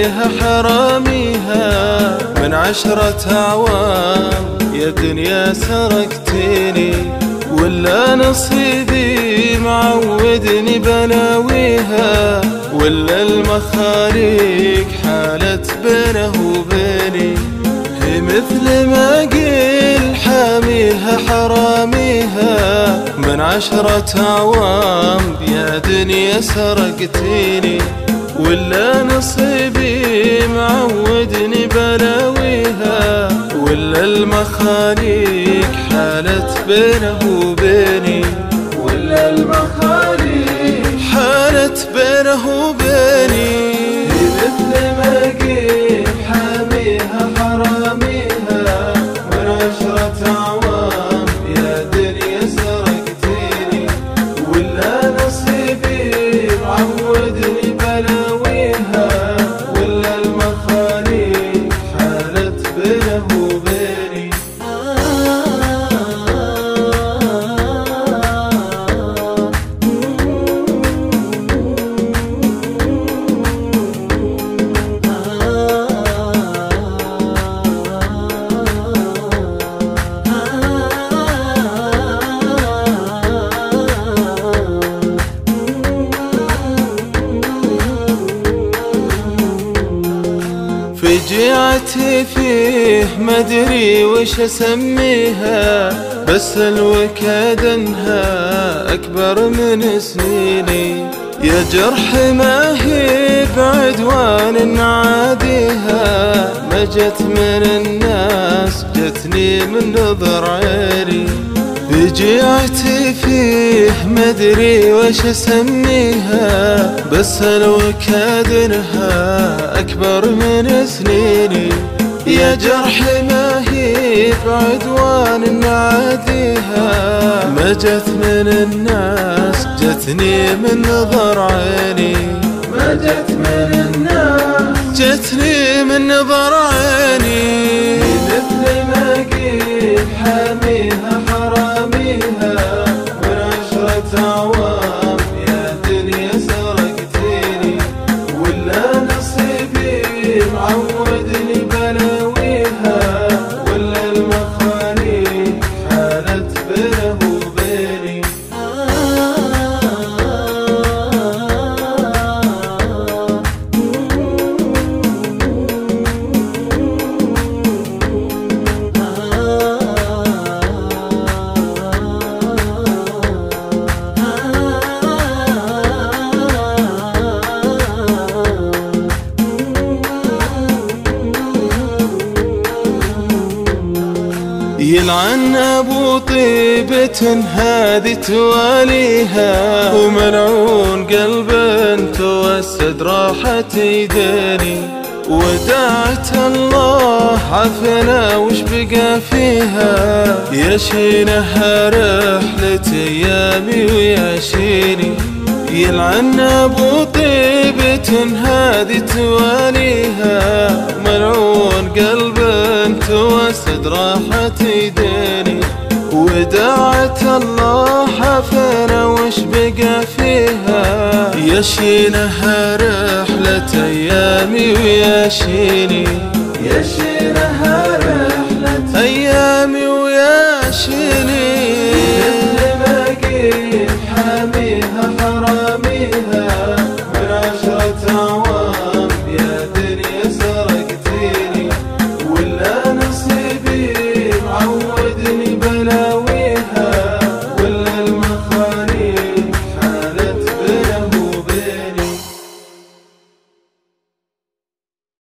حاميها حراميها من 10 أعوام، يا دنيا سرقتيني ولا نصيبي معودني بلاويها، ولا المخاليق حالت بينه وبيني. هي مثل ما قيل حاميها حراميها من 10 أعوام، يا دنيا سرقتيني ولا نصيبي معودني بلاويها، ولا المخاليق حالت بينه وبيني، ولا المخاليق حالت بينه وبيني. مثل ما قيل حاميها حراميها من 10 أعوام، يا دنيا سرقتيني ولا نصيبي معودني بلاويها، ولا المخاليق حالت بينه وبيني. فجيعتي فيه مدري وش اسميها، بس الوكاد انها اكبر من سنيني. يا جرح ما هي بعدوان عاديها، ما جت من الناس جتني من نظر عيني. فجيعتي فيه مدري وش اسميها، بس الوكاد انها اكبر من سنيني. يا جرح ما هي بعدوان عاديها، ما جت من الناس جتني من نظر عيني، ما جت من الناس جتني من نظر عيني. مثل ما قيل حاميها حراميها من 10 أعوام، يا دنيا سرقتيني ولا نصيبي معودني بلاويها، ولا المخاليق حالت بينه وبيني. يلعن ابو طيبة هذه تواليها، وملعون قلب توسد راحت يديني. ودعت الله عفنا وش بقى فيها، يشينها رحلة ايامي ويشيني. يلعن ابو طيبة هذه تواليها، ملعون قلب توسد راحت يديني. ودعت الله عفنا وش بقى فيها، يشينها رحلة ايامي ويشيني، يشينها رحلة ايامي